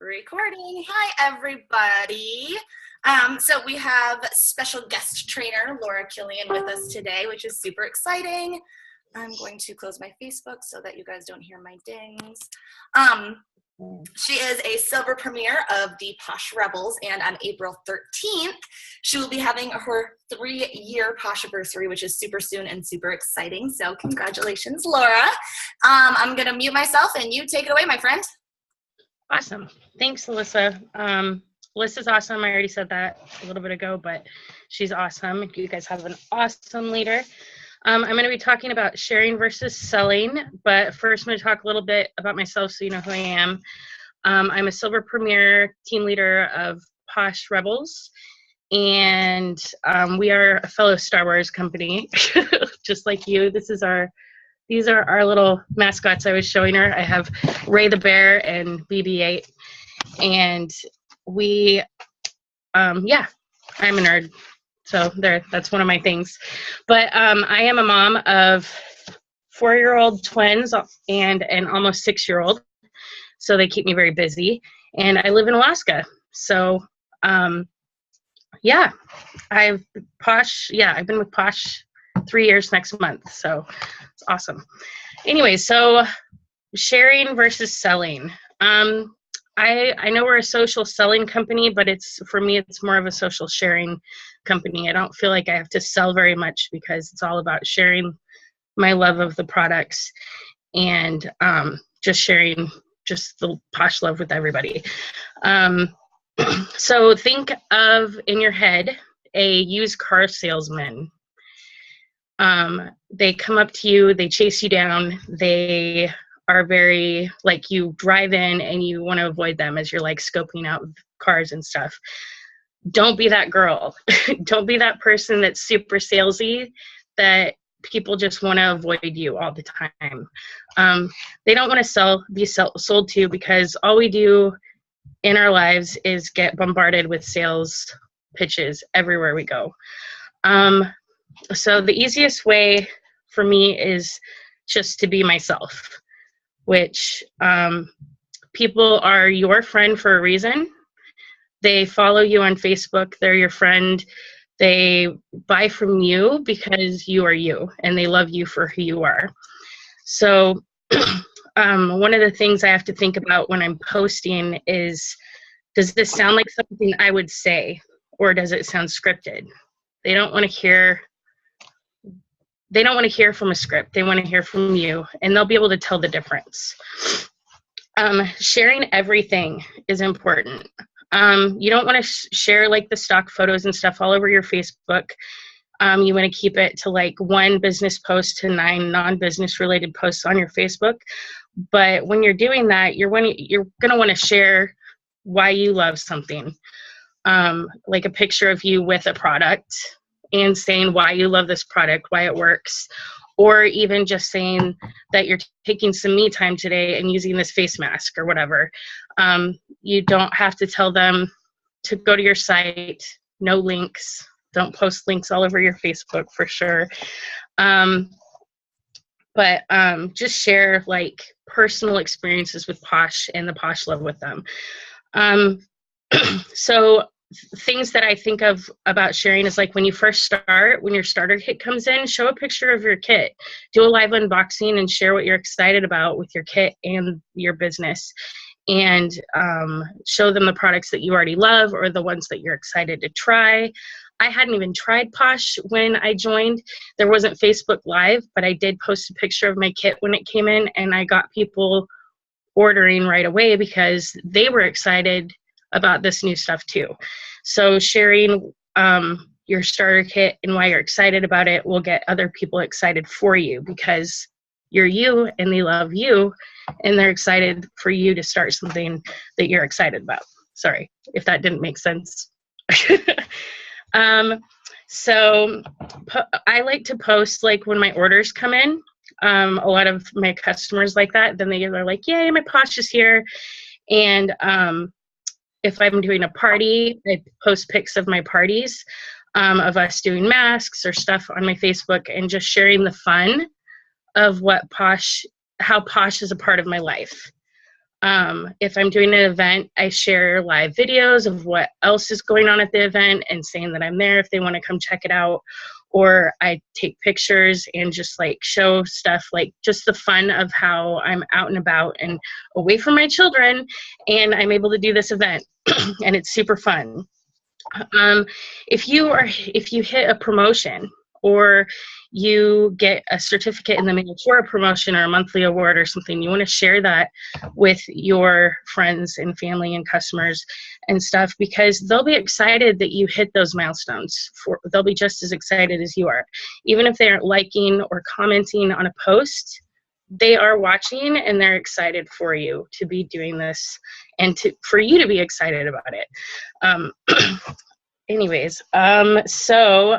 Recording. Hi, everybody. So we have special guest trainer Laura Killian with us today, which is super exciting. I'm going to close my Facebook so that you guys don't hear my dings. She is a silver premier of the Posh Rebels, and on April 13th, she will be having her 3-year Posh anniversary, which is super soon and super exciting. So congratulations, Laura. I'm going to mute myself, and you take it away, my friend. Awesome. Thanks, Alyssa. Alyssa's awesome. I already said that a little bit ago, but she's awesome. You guys have an awesome leader. I'm going to be talking about sharing versus selling, but first I'm going to talk a little bit about myself so you know who I am. I'm a Silver Premier team leader of Posh Rebels, and we are a fellow Star Wars company, just like you. These are our little mascots I was showing her. I have Ray the Bear and BB-8. And we, I'm a nerd. So that's one of my things. But I am a mom of 4-year-old twins and an almost 6-year-old. So they keep me very busy. And I live in Alaska. So, I've been with Posh 3 years next month. So it's awesome. Anyway, so sharing versus selling. I know we're a social selling company, but for me, it's more of a social sharing company. I don't feel like I have to sell very much because it's all about sharing my love of the products and just sharing just the Posh love with everybody. So think of, in your head, a used car salesman. They come up to you, they chase you down, they are very, like, you drive in and you want to avoid them as you're like scoping out cars and stuff. Don't be that girl. Don't be that person that's super salesy that people just want to avoid you all the time. They don't want to be sold to, because all we do in our lives is get bombarded with sales pitches everywhere we go. So the easiest way for me is just to be myself, which people are your friend for a reason. They follow you on Facebook. They're your friend. They buy from you because you are you, and they love you for who you are. So one of the things I have to think about when I'm posting is, does this sound like something I would say, or does it sound scripted? They don't want to hear from a script. They want to hear from you, and they'll be able to tell the difference. Sharing everything is important. You don't want to share like the stock photos and stuff all over your Facebook. You want to keep it to like 1 business post to 9 non-business related posts on your Facebook. But when you're doing that, you're going to want to share why you love something, like a picture of you with a product, and saying why you love this product, why it works, or even just saying that you're taking some me time today and using this face mask or whatever. You don't have to tell them to go to your site, no links. Don't post links all over your Facebook for sure. But just share like personal experiences with Posh and the Posh love with them. So things that I think of about sharing is like when you first start, when your starter kit comes in, show a picture of your kit, do a live unboxing and share what you're excited about with your kit and your business, and show them the products that you already love or the ones that you're excited to try. I hadn't even tried Posh when I joined. There wasn't Facebook Live, but I did post a picture of my kit when it came in, and I got people ordering right away because they were excited about this new stuff too. So sharing your starter kit and why you're excited about it will get other people excited for you, because you're you and they love you and they're excited for you to start something that you're excited about. Sorry if that didn't make sense. So I like to post like when my orders come in. A lot of my customers like that. Then they're like, yay, my Posh is here. And if I'm doing a party, I post pics of my parties, of us doing masks or stuff on my Facebook, and just sharing the fun of how Posh is a part of my life. If I'm doing an event, I share live videos of what else is going on at the event and saying that I'm there if they want to come check it out. Or I take pictures and just like show stuff, like just the fun of how I'm out and about and away from my children, and I'm able to do this event and it's super fun. If you hit a promotion or you get a certificate in the mail for a promotion or a monthly award or something, you want to share that with your friends and family and customers and stuff, because they'll be excited that you hit those milestones. They'll be just as excited as you are. Even if they aren't liking or commenting on a post, they are watching and they're excited for you to be doing this and for you to be excited about it. So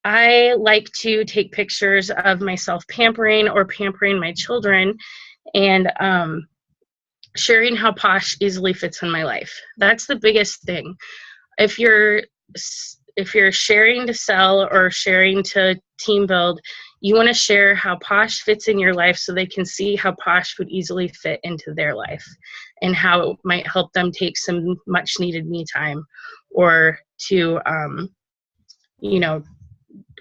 I like to take pictures of myself pampering or pampering my children, and sharing how Posh easily fits in my life. That's the biggest thing. If you're sharing to sell or sharing to team build, you want to share how Posh fits in your life so they can see how Posh would easily fit into their life and how it might help them take some much needed me time, or to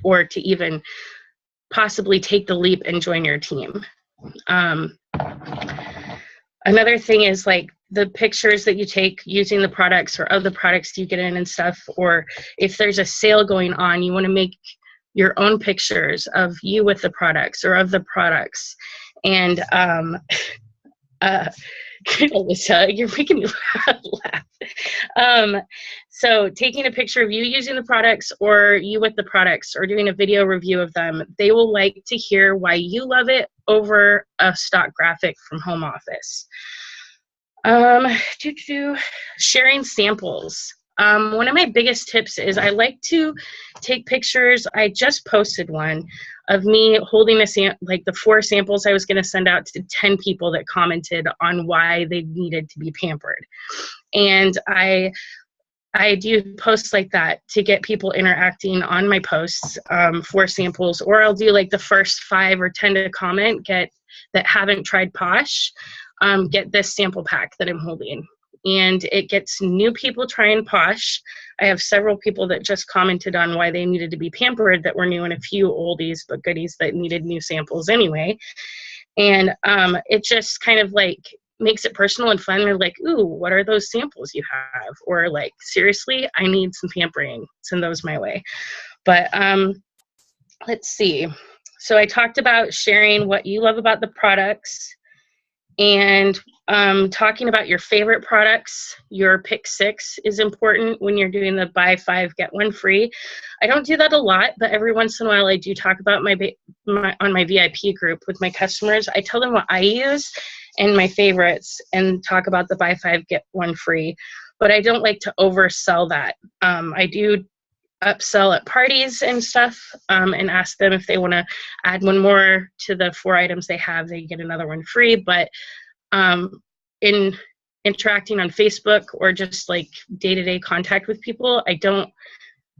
or to even possibly take the leap and join your team. Another thing is like the pictures that you take using the products or of the products you get in and stuff, or if there's a sale going on, you want to make your own pictures of you with the products or of the products. And Alyssa, you're making me laugh. So taking a picture of you using the products or you with the products or doing a video review of them, they will like to hear why you love it over a stock graphic from home office. Sharing samples. One of my biggest tips is I like to take pictures. I just posted one of me holding like the 4 samples I was going to send out to 10 people that commented on why they needed to be pampered. And I do posts like that to get people interacting on my posts for samples, or I'll do like the first 5 or 10 to comment that haven't tried Posh, get this sample pack that I'm holding. And it gets new people trying Posh. I have several people that just commented on why they needed to be pampered that were new, and a few oldies but goodies that needed new samples anyway. And it just kind of like makes it personal and fun. They're like, ooh, what are those samples you have? Or like, seriously, I need some pampering. Send those my way. But let's see. So I talked about sharing what you love about the products, and talking about your favorite products. Your pick 6 is important when you're doing the buy 5 get 1 free. I don't do that a lot, but every once in a while I do talk about on my VIP group with my customers. I tell them what I use and my favorites and talk about the buy 5 get 1 free, but I don't like to oversell that. I do upsell at parties and stuff, and ask them if they want to add one more to the 4 items they have, they get another one free. But in interacting on Facebook or just like day-to-day contact with people, I don't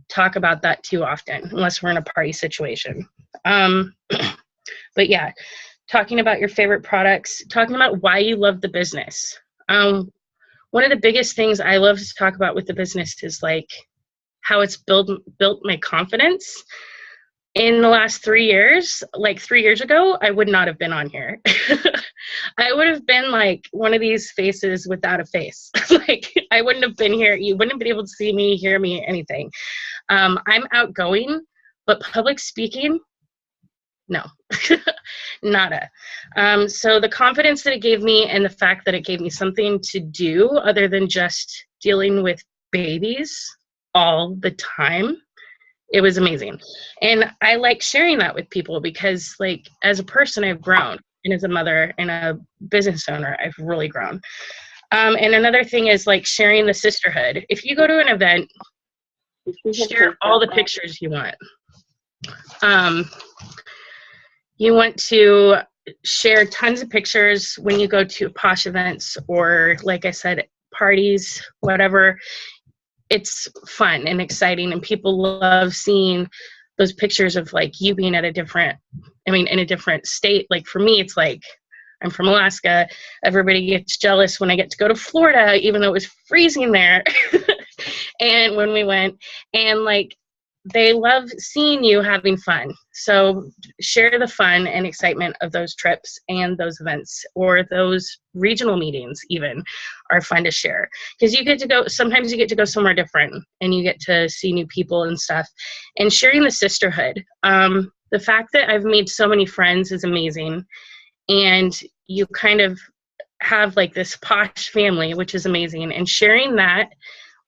talk about that too often unless we're in a party situation. But yeah, talking about your favorite products, talking about why you love the business. One of the biggest things I love to talk about with the business is like how it's built my confidence. In the last 3 years, like 3 years ago, I would not have been on here. I would have been like one of these faces without a face. Like I wouldn't have been here. You wouldn't have been able to see me, hear me, anything. I'm outgoing, but public speaking, no, nada. So the confidence that it gave me and the fact that it gave me something to do other than just dealing with babies all the time, it was amazing. And I like sharing that with people because like as a person, I've grown, and as a mother and a business owner, I've really grown. And another thing is like sharing the sisterhood. If you go to an event, share all the pictures you want. You want to share tons of pictures when you go to Posh events or, like I said, parties, whatever. It's fun and exciting, and people love seeing those pictures of like you being at in a different state. Like for me, it's like I'm from Alaska. Everybody gets jealous when I get to go to Florida, even though it was freezing there. And when we went, and like, they love seeing you having fun. So share the fun and excitement of those trips and those events, or those regional meetings even are fun to share, because you get to go, sometimes you get to go somewhere different and you get to see new people and stuff, and sharing the sisterhood. The fact that I've made so many friends is amazing. And you kind of have like this Posh family, which is amazing, and sharing that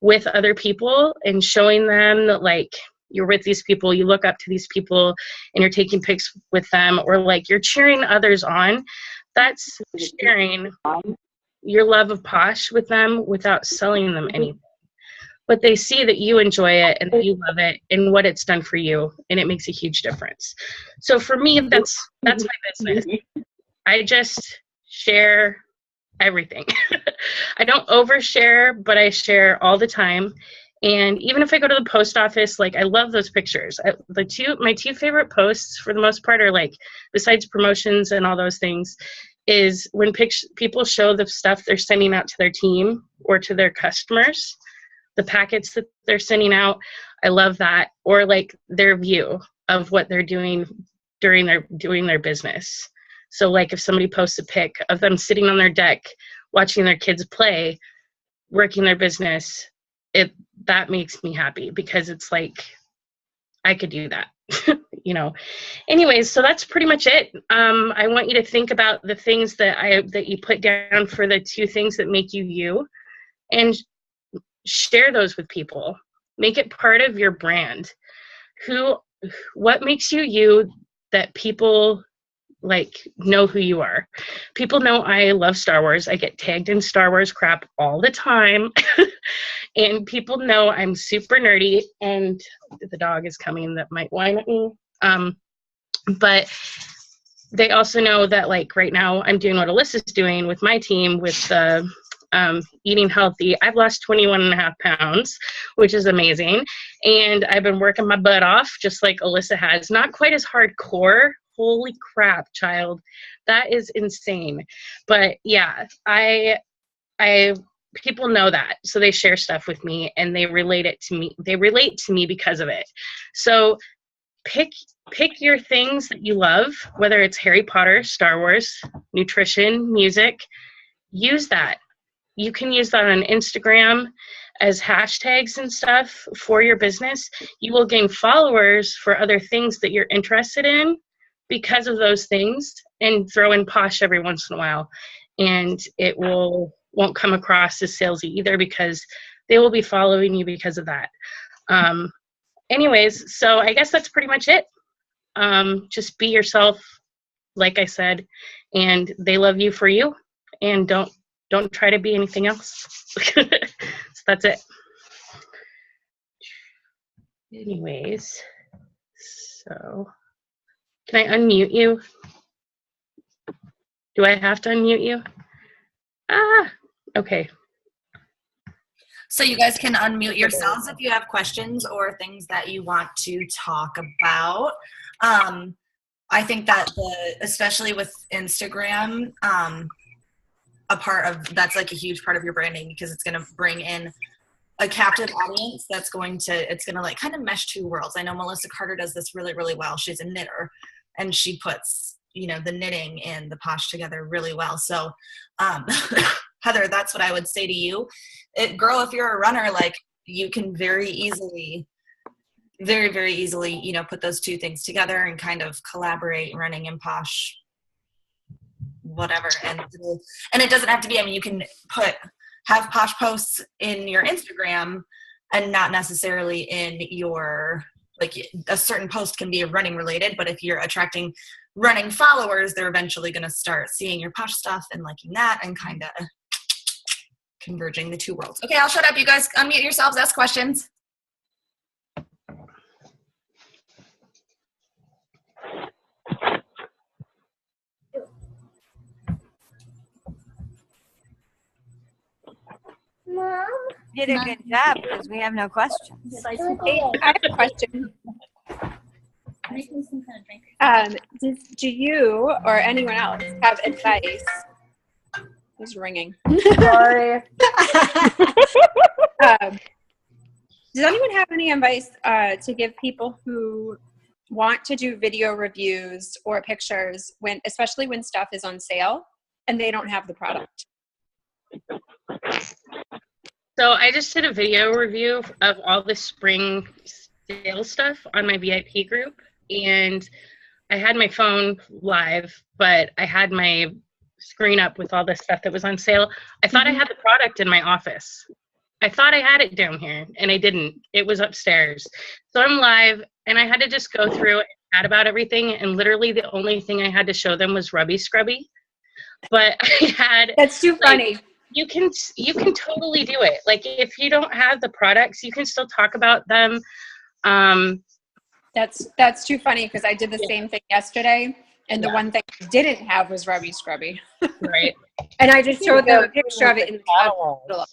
with other people and showing them that like you're with these people, you look up to these people and you're taking pics with them, or like you're cheering others on. That's sharing your love of Posh with them without selling them anything. But they see that you enjoy it and that you love it and what it's done for you, and it makes a huge difference. So for me, that's my business. I just share everything. I don't overshare, but I share all the time. And even if I go to the post office, like, I love those pictures. My two favorite posts for the most part are like, besides promotions and all those things, is when people show the stuff they're sending out to their team or to their customers, the packets that they're sending out. I love that. Or like their view of what they're doing during their business. So like if somebody posts a pic of them sitting on their deck, watching their kids play, working their business, that makes me happy, because it's like, I could do that, you know. Anyways, so that's pretty much it. I want you to think about the things that you put down for the 2 things that make you you, and share those with people. Make it part of your brand. What makes you you, that people like know who you are. People know I love Star Wars. I get tagged in Star Wars crap all the time. And people know I'm super nerdy, and the dog is coming that might whine at me. But they also know that like right now I'm doing what Alyssa's doing with my team with eating healthy. I've lost 21.5 pounds, which is amazing. And I've been working my butt off just like Alyssa has. Not quite as hardcore. Holy crap, child. That is insane. But yeah, people know that. So they share stuff with me and they relate to me because of it. So pick your things that you love, whether it's Harry Potter, Star Wars, nutrition, music. Use that. You can use that on Instagram as hashtags and stuff for your business. You will gain followers for other things that you're interested in because of those things, and throw in Posh every once in a while. And it won't come across as salesy either, because they will be following you because of that. Anyways, so I guess that's pretty much it. Just be yourself, like I said, and they love you for you, and don't try to be anything else. So that's it. Anyways, so can I unmute you? Do I have to unmute you? Okay. So you guys can unmute yourselves if you have questions or things that you want to talk about. I think that especially with Instagram, that's like a huge part of your branding, because it's going to bring in a captive audience it's going to like kind of mesh 2 worlds. I know Melissa Carter does this really, really well. She's a knitter, and she puts, the knitting and the Posh together really well. So, Heather, that's what I would say to you. Girl, if you're a runner, like, you can very easily, very, very easily, put those 2 things together and kind of collaborate, running and Posh, whatever. And it doesn't have to be, you can have Posh posts in your Instagram and not necessarily in your, like, a certain post can be running related, but if you're attracting running followers, they're eventually going to start seeing your Posh stuff and liking that, and kind of converging the 2 worlds. Okay, I'll shut up. You guys unmute yourselves, ask questions. Mom? You did a good job, because we have no questions. Hey, I have a question. Making some kind of drink. Do you or anyone else have advice? Who's ringing? Sorry. Does anyone have any advice to give people who want to do video reviews or pictures, especially when stuff is on sale and they don't have the product? So I just did a video review of all the spring sale stuff on my VIP group, and I had my phone live, but I had my screen up with all the stuff that was on sale. I thought I had the product in my office. I thought I had it down here, and I didn't. It was upstairs. So I'm live, and I had to just go through and chat about everything, and literally the only thing I had to show them was Rubby Scrubby. But I had... That's too funny. You can totally do it. Like, if you don't have the products, you can still talk about them. That's too funny, because I did the same thing yesterday, and the one thing I didn't have was Rubby Scrubby. Right. And I just showed them a picture of it in the catalog.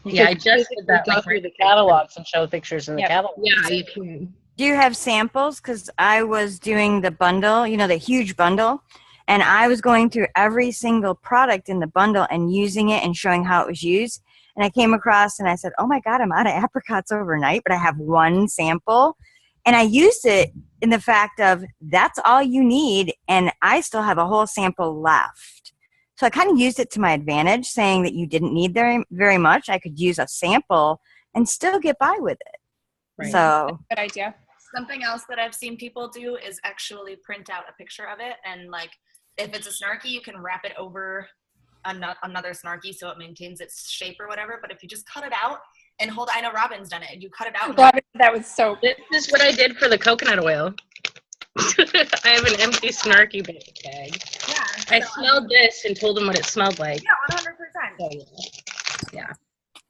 Yeah, I just did that. Go through the catalogs and show pictures in the catalog. Yeah, you can. Do you have samples? Because I was doing the bundle, the huge bundle, and I was going through every single product in the bundle and using it and showing how it was used. And I came across and I said, oh my God, I'm out of apricots overnight, but I have one sample. And I used it in the fact of that's all you need, and I still have a whole sample left. So I kind of used it to my advantage, saying that you didn't need very much. I could use a sample and still get by with it. Right. So good idea. Something else that I've seen people do is actually print out a picture of it, and like if it's a Snarky, you can wrap it over another Snarky so it maintains its shape or whatever. But if you just cut it out and hold, I know Robin's done it, and you cut it out. Robin, that was so. This is what I did for the coconut oil. I have an empty Snarky bag. Yeah. I smelled this and told them what it smelled like. Yeah, 100%. So, yeah,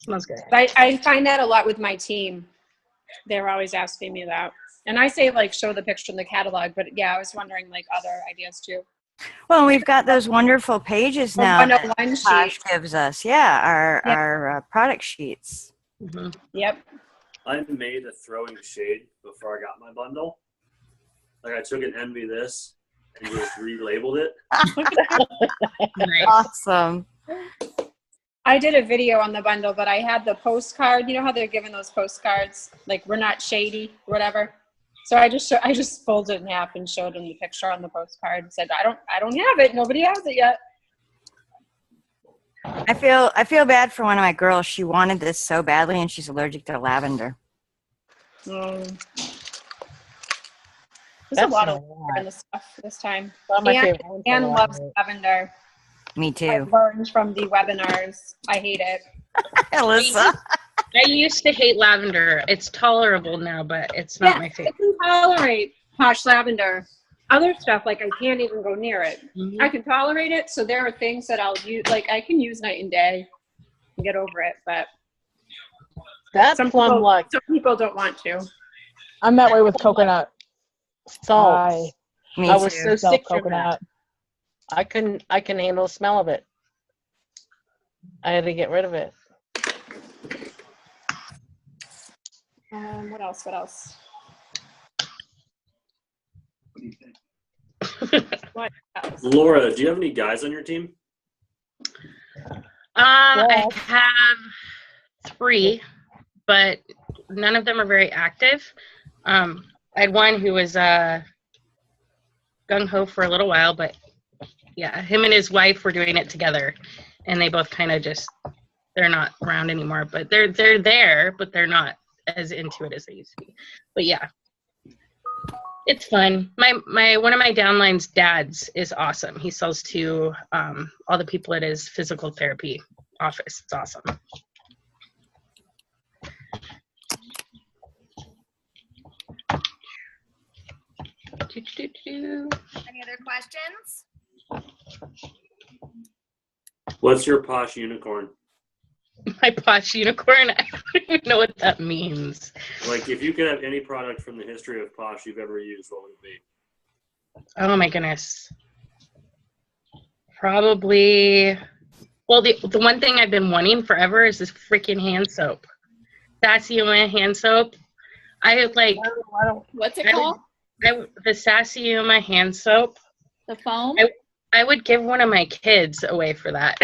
smells good. I find that a lot with my team. They're always asking me that. And I say, like, show the picture in the catalog, but yeah, I was wondering, like, other ideas too. well, we've got those wonderful pages now that 101 Posh sheet. gives us. Yeah, our product sheets. Mm-hmm. Yep. I made a throwing shade before I got my bundle. Like, I took an Envy this and just relabeled it. Nice. Awesome. I did a video on the bundle, but I had the postcard. You know how they're giving those postcards, like, we're not shady, whatever. So I just folded it in half and showed them the picture on the postcard and said, I don't have it. Nobody has it yet. I feel bad for one of my girls. She wanted this so badly, and she's allergic to lavender. There's That's a lot a of lot. in the stuff this time. One of my favorite ones Anne are loves lavender. lavender. Me I too. learned from the webinars. I hate it. Alyssa. I used to hate lavender. It's tolerable now, but it's not my I favorite. can tolerate Posh lavender. Other stuff, like, I can't even go near it. Mhm. I can tolerate it, so there are things that I'll use, like, I can use night and day and get over it, but That's some plum luck. people don't want to. I'm that way with coconut. Salt. Me I was too. so Salt sick from coconut. that. I can handle the smell of it. I had to get rid of it. What else? What else? Laura, do you have any guys on your team? I have 3, but none of them are very active. I had one who was gung-ho for a little while, but yeah, him and his wife were doing it together, and they both kind of they're not around anymore, but they're there, but they're not as into it as they used to be. But yeah, it's fun. My one of my downline's dads is awesome. He sells to all the people at his physical therapy office. It's awesome. Any other questions? What's your Posh unicorn? My Posh unicorn. I don't even know what that means. Like, if you could have any product from the history of Posh you've ever used, what would it be? Oh my goodness. Probably. Well, the one thing I've been wanting forever is this freaking hand soap. Sassy hand soap. I like. What's it I called? The Sassy Yuma hand soap. The foam? I would give one of my kids away for that.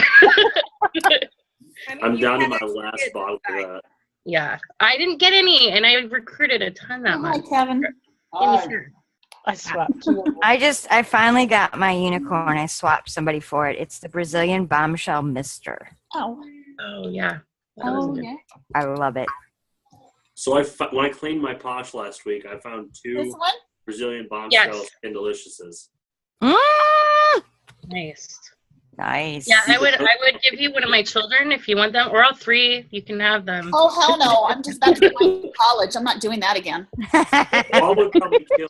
I mean, I'm you down to had my extra last kids bottle for inside. that. Yeah, I didn't get any, and I recruited a ton that Hi, month. Kevin. Give me some. I swapped. I finally got my unicorn. I swapped somebody for it. It's the Brazilian Bombshell Mister. Oh. Oh yeah. That was Oh, good. yeah. I love it. So when I cleaned my Posh last week, I found This 2 one? Brazilian Bombshell Yes. Skin Deliciouses. Mm, Nice. nice. Yeah, I would give you one of my children if you want them, or all 3. You can have them. Oh, hell no. I'm just about to go to college. I'm not doing that again. All would probably kill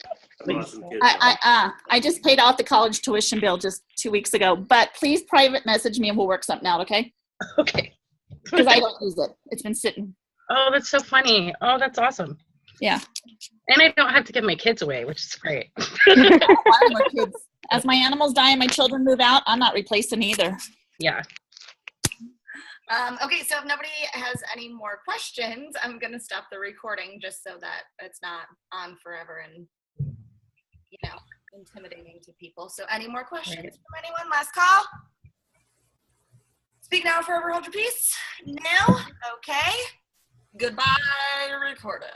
awesome kids. I just paid off the college tuition bill just 2 weeks ago. But please private message me and we'll work something out, okay? Okay. Because I don't use it. It's been sitting. Oh, that's so funny. Oh, that's awesome. Yeah. And I don't have to give my kids away, which is great. I don't want more kids. As my animals die and my children move out, I'm not replacing either. Yeah. Okay, so if nobody has any more questions, I'm going to stop the recording just so that it's not on forever and, intimidating to people. So any more questions from anyone? Last call? Speak now or forever hold your peace. No? Okay. Goodbye, recorded.